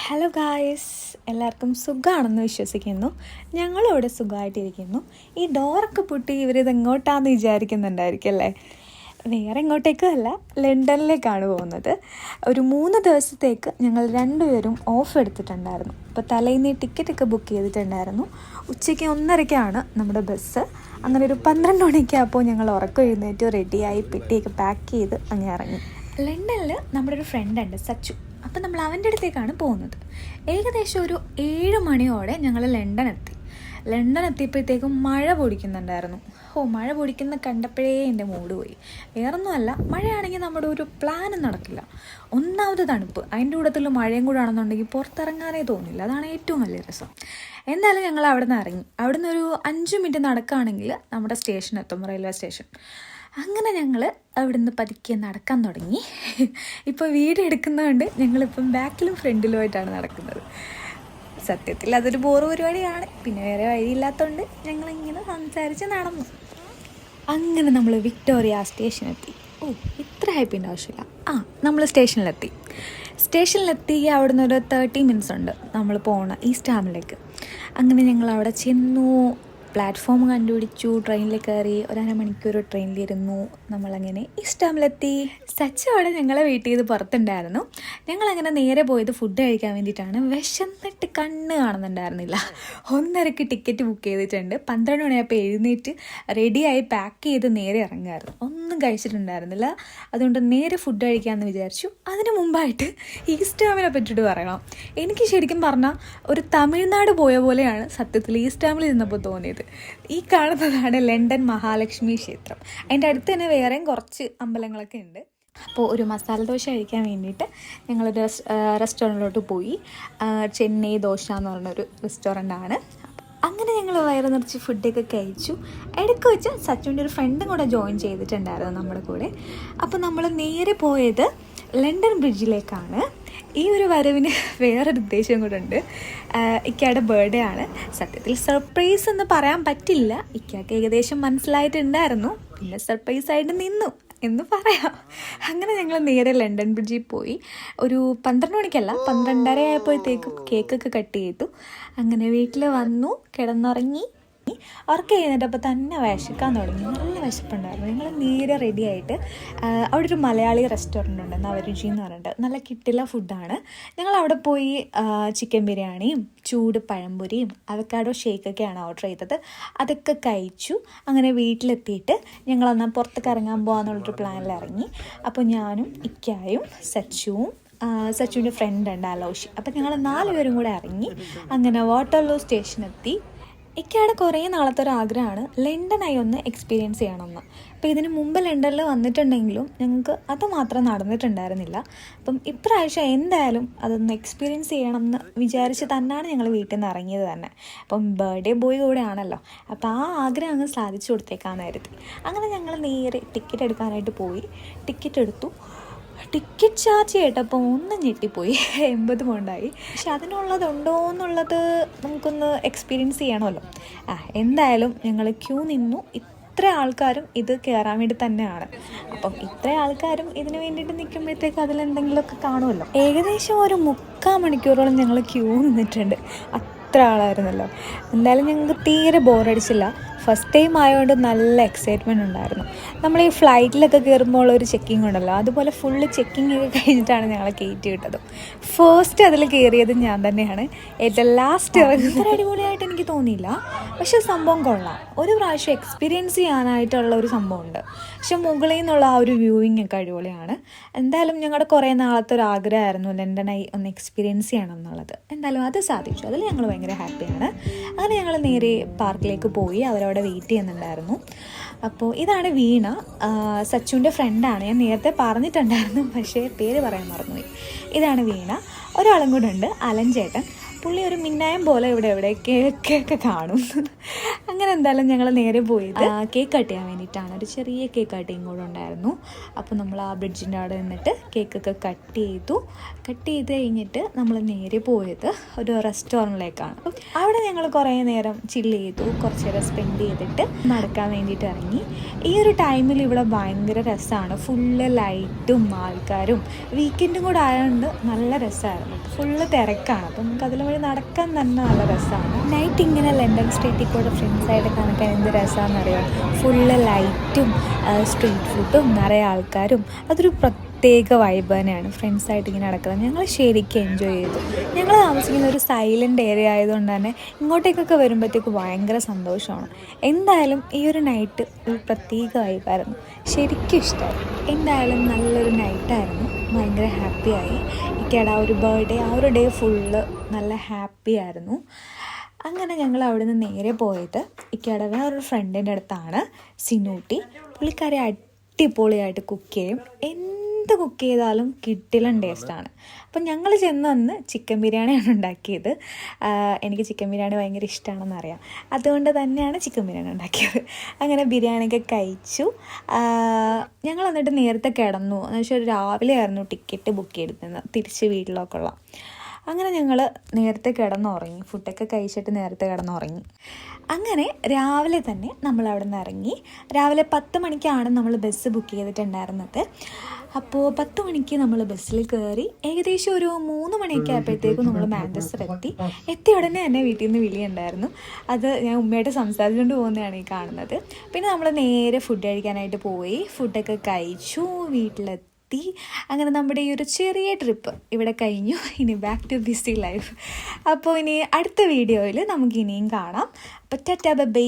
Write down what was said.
Hello guys, എല്ലാവർക്കും സുഖമാണെന്ന് വിശ്വസിക്കുന്നു. ഞങ്ങളിവിടെ സുഖമായിട്ടിരിക്കുന്നു. ഈ ഡോറൊക്കെ പൊട്ടി ഇവരിത് എങ്ങോട്ടാണെന്ന് വിചാരിക്കുന്നുണ്ടായിരിക്കും അല്ലേ? വേറെ എങ്ങോട്ടേക്കും അല്ല, ലണ്ടനിലേക്കാണ് പോകുന്നത്. ഒരു 3 ദിവസത്തേക്ക് ഞങ്ങൾ രണ്ടുപേരും ഓഫ് എടുത്തിട്ടുണ്ടായിരുന്നു. അപ്പോൾ തലേന്ന് ടിക്കറ്റൊക്കെ ബുക്ക് ചെയ്തിട്ടുണ്ടായിരുന്നു. ഉച്ചയ്ക്ക് 1:30 നമ്മുടെ ബസ്. അങ്ങനെ ഒരു 12 മണിക്കായപ്പോൾ ഞങ്ങൾ ഉറക്കം എഴുന്നേറ്റ് റെഡിയായി പെട്ടിയൊക്കെ പാക്ക് ചെയ്ത് അങ്ങ് ഇറങ്ങി. ലണ്ടനിൽ നമ്മുടെ ഒരു ഫ്രണ്ടുണ്ട്, സച്ചു. അപ്പം നമ്മൾ അവൻ്റെ അടുത്തേക്കാണ് പോകുന്നത്. ഏകദേശം ഒരു 7 മണിയോടെ ഞങ്ങൾ ലണ്ടൻ എത്തിയപ്പോഴത്തേക്കും മഴ പൊടിക്കുന്നുണ്ടായിരുന്നു. മഴ പൊടിക്കുന്ന കണ്ടപ്പോഴേ എൻ്റെ മൂഡ് പോയി. വേറൊന്നുമല്ല, മഴയാണെങ്കിൽ നമ്മുടെ ഒരു പ്ലാനും നടക്കില്ല. ഒന്നാമത് തണുപ്പ്, അതിൻ്റെ കൂട്ടത്തിൽ മഴയും കൂടെ ആണെന്നുണ്ടെങ്കിൽ പുറത്തിറങ്ങാനേ തോന്നില്ല. അതാണ് ഏറ്റവും വലിയ രസം. എന്തായാലും ഞങ്ങൾ അവിടെ നിന്ന് ഇറങ്ങി. അവിടെ നിന്ന് ഒരു 5 മിനിറ്റ് നടക്കുകയാണെങ്കിൽ നമ്മുടെ സ്റ്റേഷനെത്തും, റെയിൽവേ സ്റ്റേഷൻ. അങ്ങനെ ഞങ്ങൾ അവിടുന്ന് പതുക്കെ നടക്കാൻ തുടങ്ങി. ഇപ്പോൾ വീഡിയോ എടുക്കുന്നതുകൊണ്ട് ഞങ്ങളിപ്പം ബാക്കിലും ഫ്രണ്ടിലുമായിട്ടാണ് നടക്കുന്നത്. സത്യത്തിൽ അതൊരു ബോറ് പരിപാടിയാണ്, പിന്നെ വേറെ വഴിയില്ലാത്തതുകൊണ്ട് ഞങ്ങളിങ്ങനെ സംസാരിച്ച് നടന്നു. അങ്ങനെ നമ്മൾ വിക്ടോറിയ സ്റ്റേഷനെത്തി. ഇത്ര ഹാപ്പിൻ്റെ ആവശ്യമില്ല. നമ്മൾ സ്റ്റേഷനിലെത്തി അവിടെ നിന്ന് ഒരു 30 മിനിറ്റ്സ് ഉണ്ട് നമ്മൾ പോകണം ഈസ്റ്റ് ഹാമിലേക്ക്. അങ്ങനെ ഞങ്ങൾ അവിടെ ചെന്നു, പ്ലാറ്റ്ഫോം കണ്ടുപിടിച്ചു, ട്രെയിനിൽ കയറി 1.5 മണിക്കൂർ ട്രെയിനിലിരുന്നു. നമ്മളങ്ങനെ ഈസ്റ്റ് ഹാമിലെത്തി. സച്ചു അവിടെ ഞങ്ങളെ വെയിറ്റ് ചെയ്ത് പുറത്തുണ്ടായിരുന്നു. ഞങ്ങളങ്ങനെ നേരെ പോയത് ഫുഡ് കഴിക്കാൻ വേണ്ടിയിട്ടാണ്. വിശന്നിട്ട് കണ്ണ് കാണുന്നുണ്ടായിരുന്നില്ല. 1:30 ടിക്കറ്റ് ബുക്ക് ചെയ്തിട്ടുണ്ട്. 12 മണിയായപ്പോൾ എഴുന്നേറ്റ് റെഡിയായി പാക്ക് ചെയ്ത് നേരെ ഇറങ്ങുമായിരുന്നു. ഒന്നും കഴിച്ചിട്ടുണ്ടായിരുന്നില്ല. അതുകൊണ്ട് നേരെ ഫുഡ് കഴിക്കാമെന്ന് വിചാരിച്ചു. അതിന് മുമ്പായിട്ട് ഈസ്റ്റ് ഹാമിനെ പറ്റിയിട്ട് പറയണം. എനിക്ക് ശരിക്കും പറഞ്ഞാൽ ഒരു തമിഴ്നാട് പോയ പോലെയാണ് സത്യത്തിൽ ഈസ്റ്റ് ഹാമിൽ ഇരുന്നപ്പോൾ തോന്നിയത്. ഈ കാണുന്നതാണ് ലണ്ടൻ മഹാലക്ഷ്മി ക്ഷേത്രം. അതിൻ്റെ അടുത്ത് തന്നെ വേറെയും കുറച്ച് അമ്പലങ്ങളൊക്കെ ഉണ്ട്. അപ്പോൾ ഒരു മസാല ദോശ കഴിക്കാൻ വേണ്ടിയിട്ട് ഞങ്ങളൊരു റെസ്റ്റോറൻറ്റിലോട്ട് പോയി. ചെന്നൈ ദോശ എന്ന് പറഞ്ഞൊരു റെസ്റ്റോറൻ്റാണ്. അങ്ങനെ ഞങ്ങൾ വയറ് നിറച്ച് ഫുഡൊക്കെ കഴിച്ചു. ഇടയ്ക്ക് വെച്ച് സച്ചുവിൻ്റെ ഒരു ഫ്രണ്ടും കൂടെ ജോയിൻ ചെയ്തിട്ടുണ്ടായിരുന്നു നമ്മുടെ കൂടെ. അപ്പോൾ നമ്മൾ നേരെ പോയത് ലണ്ടൻ ബ്രിഡ്ജിലേക്കാണ്. ഈ ഒരു വരവിന് വേറൊരു ഉദ്ദേശം കൂടെ ഉണ്ട്. ഇക്കയുടെ ബർത്ത്ഡേ ആണ്. സത്യത്തിൽ സർപ്രൈസ് എന്ന് പറയാൻ പറ്റില്ല. ഇക്കയ്ക്ക് ഏകദേശം മനസ്സിലായിട്ടുണ്ടായിരുന്നു, പിന്നെ സർപ്രൈസായിട്ട് നിന്നു എന്ന് പറയാം. അങ്ങനെ ഞങ്ങൾ നേരെ ലണ്ടൻ ബ്രിഡ്ജിൽ പോയി. ഒരു 12 മണിക്കല്ല, 12:30 ആയപ്പോഴത്തേക്കും കേക്കൊക്കെ കട്ട് ചെയ്തു. അങ്ങനെ വീട്ടിൽ വന്നു, കിടന്നുറങ്ങി. ഉറക്കം എഴുന്നേറ്റപ്പോൾ തന്നെ വിശക്കാൻ തുടങ്ങി. നല്ല വിശപ്പുണ്ടായിരുന്നു. ഞങ്ങൾ നേരെ റെഡി ആയിട്ട് അവിടെ ഒരു മലയാളി റെസ്റ്റോറൻ്റ് ഉണ്ട്, നവരുചി എന്ന് പറഞ്ഞിട്ട്. നല്ല കിട്ടില്ല ഫുഡാണ്. ഞങ്ങൾ അവിടെ പോയി ചിക്കൻ ബിരിയാണിയും ചൂട് പഴംപൊരിയും അവക്കാഡോ ഷേക്കൊക്കെയാണ് ഓർഡർ ചെയ്തത്. അതൊക്കെ കഴിച്ചു. അങ്ങനെ വീട്ടിലെത്തിയിട്ട് ഞങ്ങളൊന്നാൽ പുറത്തേക്ക് ഇറങ്ങാൻ പോകാമെന്നുള്ളൊരു പ്ലാനിൽ ഇറങ്ങി. അപ്പോൾ ഞാനും ഇക്കായും സച്ചുവിൻ്റെ ഫ്രണ്ട് ഉണ്ട് അലോഷി. അപ്പോൾ ഞങ്ങൾ 4 പേരും കൂടെ ഇറങ്ങി. അങ്ങനെ വാട്ടർലൂ സ്റ്റേഷനെത്തി. ഇക്കയുടെ കുറേ നാളത്തെ ഒരു ആഗ്രഹമാണ് ലണ്ടനായി ഒന്ന് എക്സ്പീരിയൻസ് ചെയ്യണമെന്ന്. അപ്പോൾ ഇതിന് മുമ്പ് ലണ്ടനിൽ വന്നിട്ടുണ്ടെങ്കിലും ഞങ്ങൾക്ക് അത് മാത്രം നടന്നിട്ടുണ്ടായിരുന്നില്ല. അപ്പം ഇപ്രാവശ്യം എന്തായാലും അതൊന്ന് എക്സ്പീരിയൻസ് ചെയ്യണം എന്ന് വിചാരിച്ച് തന്നെയാണ് ഞങ്ങൾ വീട്ടിൽ നിന്ന് ഇറങ്ങിയത് തന്നെ. അപ്പം ബർത്ത്ഡേ ബോയ് കൂടെ ആണല്ലോ, അപ്പോൾ ആ ആഗ്രഹം അങ്ങ് സാധിച്ചു കൊടുത്തേക്കാമെന്നായിരുന്നു. അങ്ങനെ ഞങ്ങൾ നേരെ ടിക്കറ്റ് എടുക്കാനായിട്ട് പോയി. ടിക്കറ്റ് എടുത്തു. ടിക്കറ്റ് ചാർജ് കേട്ടപ്പോൾ ഒന്ന് ഞെട്ടിപ്പോയി. 80 പൗണ്ടായി. പക്ഷെ അതിനുള്ളതുണ്ടോ എന്നുള്ളത് നമുക്കൊന്ന് എക്സ്പീരിയൻസ് ചെയ്യണമല്ലോ. എന്തായാലും ഞങ്ങൾ ക്യൂ നിന്നു. ഇത്ര ആൾക്കാരും ഇത് കയറാൻ വേണ്ടി തന്നെയാണ്. അപ്പം ഇത്ര ആൾക്കാരും ഇതിന് വേണ്ടിയിട്ട് നിൽക്കുമ്പോഴത്തേക്ക് അതിലെന്തെങ്കിലുമൊക്കെ കാണുമല്ലോ. ഏകദേശം ഒരു 3/4 മണിക്കൂറോളം ഞങ്ങൾ ക്യൂ നിന്നിട്ടുണ്ട്. അത്ര ആളായിരുന്നല്ലോ. എന്തായാലും ഞങ്ങൾക്ക് തീരെ ബോറടിച്ചില്ല. ഫസ്റ്റ് ടൈം ആയതുകൊണ്ട് നല്ല എക്സൈറ്റ്മെൻറ്റ് ഉണ്ടായിരുന്നു. നമ്മൾ ഈ ഫ്ലൈറ്റിലൊക്കെ കയറുമ്പോൾ ഒരു ചെക്കിംഗ് ഉണ്ടല്ലോ, അതുപോലെ ഫുള്ള് ചെക്കിംഗ് ഒക്കെ കഴിഞ്ഞിട്ടാണ് ഞങ്ങളെ കയറ്റി വിട്ടത്. ഫസ്റ്റ് അതിൽ കയറിയത് ഞാൻ തന്നെയാണ്. ഏറ്റവും ലാസ്റ്റ് ഇറങ്ങുന്ന അടിപൊളിയായിട്ട് എനിക്ക് തോന്നിയില്ല, പക്ഷെ സംഭവം കൊള്ളാം. ഒരു പ്രാവശ്യം എക്സ്പീരിയൻസ് ചെയ്യാനായിട്ടുള്ള ഒരു സംഭവമുണ്ട്. പക്ഷെ മുകളിൽ നിന്നുള്ള ആ ഒരു വ്യൂവിങ് ഒക്കെ അടിപൊളിയാണ്. എന്തായാലും ഞങ്ങളുടെ കുറേ നാളത്തെ ഒരു ആഗ്രഹമായിരുന്നു ലണ്ടനായി ഒന്ന് എക്സ്പീരിയൻസ് ചെയ്യണം എന്നുള്ളത്. എന്തായാലും അത് സാധിച്ചു. അതിൽ ഞങ്ങൾ ഭയങ്കര ഹാപ്പിയാണ്. അങ്ങനെ ഞങ്ങൾ നേരെ പാർക്കിലേക്ക് പോയി. അവരവിടെ വെയിറ്റ് ചെയ്യുന്നുണ്ടായിരുന്നു. അപ്പോൾ ഇതാണ് വീണ, സച്ചുവിൻ്റെ ഫ്രണ്ടാണ്. ഞാൻ നേരത്തെ പറഞ്ഞിട്ടുണ്ടായിരുന്നു, പക്ഷേ പേര് പറയാൻ മറന്നുപോയി. ഇതാണ് വീണ. ഒരാളും കൂടെ ഉണ്ട്, അലൻ ചേട്ടൻ. പുള്ളി ഒരു മിന്നായം പോലെ ഇവിടെ കേക്കൊക്കെ കാണും. അങ്ങനെ എന്തായാലും ഞങ്ങൾ നേരെ പോയത് കേക്ക് കട്ട് ചെയ്യാൻ വേണ്ടിയിട്ടാണ്. ഒരു ചെറിയ കേക്ക് കട്ടിങ് കൂടെ ഉണ്ടായിരുന്നു. അപ്പോൾ നമ്മൾ ആ ബ്രിഡ്ജിൻ്റെ അവിടെ നിന്നിട്ട് കേക്കൊക്കെ കട്ട് ചെയ്ത് കഴിഞ്ഞിട്ട് നമ്മൾ നേരെ പോയത് ഒരു റെസ്റ്റോറൻറ്റിലേക്കാണ്. അപ്പം അവിടെ ഞങ്ങൾ കുറേ നേരം ചില്ല് ചെയ്തു, കുറച്ച് നേരം സ്പെൻഡ് ചെയ്തിട്ട് നടക്കാൻ വേണ്ടിയിട്ട് ഇറങ്ങി. ഈ ഒരു ടൈമിൽ ഇവിടെ ഭയങ്കര രസമാണ്. ഫുള്ള് ലൈറ്റും ആൾക്കാരും വീക്കെൻഡും കൂടെ ആയതുകൊണ്ട് നല്ല രസമായിരുന്നു. ഫുള്ള് തിരക്കാണ്. അപ്പം നമുക്ക് അതിൽ വഴി നടക്കാൻ തന്നെ നല്ല രസമാണ്. നൈറ്റ് ഇങ്ങനെ ലണ്ടൻ സ്ട്രീറ്റിൽ കൂടെ ഫ്രണ്ട്സായിട്ട് നടക്കാൻ എന്ത് രസമാണെന്നറിയാം. ഫുള്ള് ലൈറ്റും സ്ട്രീറ്റ് ഫുഡും നിറയെ ആൾക്കാരും, അതൊരു പ്രത്യേക വൈബ് തന്നെയാണ്. ഫ്രണ്ട്സായിട്ട് ഇങ്ങനെ നടക്കുന്നത് ഞങ്ങൾ ശരിക്കും എൻജോയ് ചെയ്തു. ഞങ്ങൾ താമസിക്കുന്ന ഒരു സൈലൻ്റ് ഏരിയ ആയതുകൊണ്ട് തന്നെ ഇങ്ങോട്ടേക്കൊക്കെ വരുമ്പോഴത്തേക്ക് ഭയങ്കര സന്തോഷമാണ്. എന്തായാലും ഈ ഒരു നൈറ്റ് ഒരു പ്രത്യേക വൈബായിരുന്നു. ശരിക്കും ഇഷ്ടമായി. എന്തായാലും നല്ലൊരു നൈറ്റായിരുന്നു. ഭയങ്കര ഹാപ്പിയായി. ഇക്കയുടെ ആ ഒരു ബർത്ത്ഡേ, ആ ഒരു ഡേ ഫുള്ള് നല്ല ഹാപ്പി ആയിരുന്നു. അങ്ങനെ ഞങ്ങൾ അവിടെ നിന്ന് നേരെ പോയത് ഇക്കയുടെ വേറൊരു ഫ്രണ്ടിൻ്റെ അടുത്താണ്, സിനൂട്ടി. പുള്ളിക്കാരി അടിപൊളിയായിട്ട് കുക്ക് ചെയ്യും. എന്ത് കുക്ക് ചെയ്താലും കിടിലൻ ടേസ്റ്റാണ്. അപ്പം ഞങ്ങൾ ചെന്നന്ന് ചിക്കൻ ബിരിയാണിയാണ് ഉണ്ടാക്കിയത്. എനിക്ക് ചിക്കൻ ബിരിയാണി ഭയങ്കര ഇഷ്ടമാണെന്നറിയാം, അതുകൊണ്ട് തന്നെയാണ് ചിക്കൻ ബിരിയാണി ഉണ്ടാക്കിയത്. അങ്ങനെ ബിരിയാണിയൊക്കെ കഴിച്ചു. ഞങ്ങൾ എന്നിട്ട് നേരത്തെ കിടന്നു. എന്ന് വെച്ചാൽ രാവിലെ ആയിരുന്നു ടിക്കറ്റ് ബുക്ക് ചെയ്തിരുന്നത് തിരിച്ച് വീട്ടിലേക്കുള്ള. അങ്ങനെ ഞങ്ങൾ നേരത്തെ കിടന്നുറങ്ങി. ഫുഡൊക്കെ കഴിച്ചിട്ട് നേരത്തെ കിടന്നുറങ്ങി. അങ്ങനെ രാവിലെ തന്നെ നമ്മൾ അവിടെ നിന്ന് ഇറങ്ങി. രാവിലെ 10 മണിക്കാണ് നമ്മൾ ബസ് ബുക്ക് ചെയ്തിട്ടുണ്ടായിരുന്നത്. അപ്പോൾ 10 മണിക്ക് നമ്മൾ ബസ്സിൽ കയറി. ഏകദേശം ഒരു 3 മണിയൊക്കെ ആയപ്പോഴത്തേക്കും നമ്മൾ മാഞ്ചസ്റ്റർ എത്തിയ ഉടനെ തന്നെ വീട്ടിൽ നിന്ന് വിളിയുണ്ടായിരുന്നു. അത് ഞാൻ ഉമ്മയായിട്ട് സംസാരിച്ചുകൊണ്ട് പോകുന്നതാണ് ഈ കാണുന്നത്. പിന്നെ നമ്മൾ നേരെ ഫുഡ് കഴിക്കാനായിട്ട് പോയി. ഫുഡൊക്കെ കഴിച്ചു, വീട്ടിലെത്തി. അങ്ങനെ നമ്മുടെ ഈ ഒരു ചെറിയ ട്രിപ്പ് ഇവിടെ കഴിഞ്ഞു. ഇനി ബാക്ക് ടു ബിസി ലൈഫ്. അപ്പോൾ ഇനി അടുത്ത വീഡിയോയിൽ നമുക്ക് ഇനിയും കാണാം. അപ്പോൾ ടാറ്റാ ബൈ.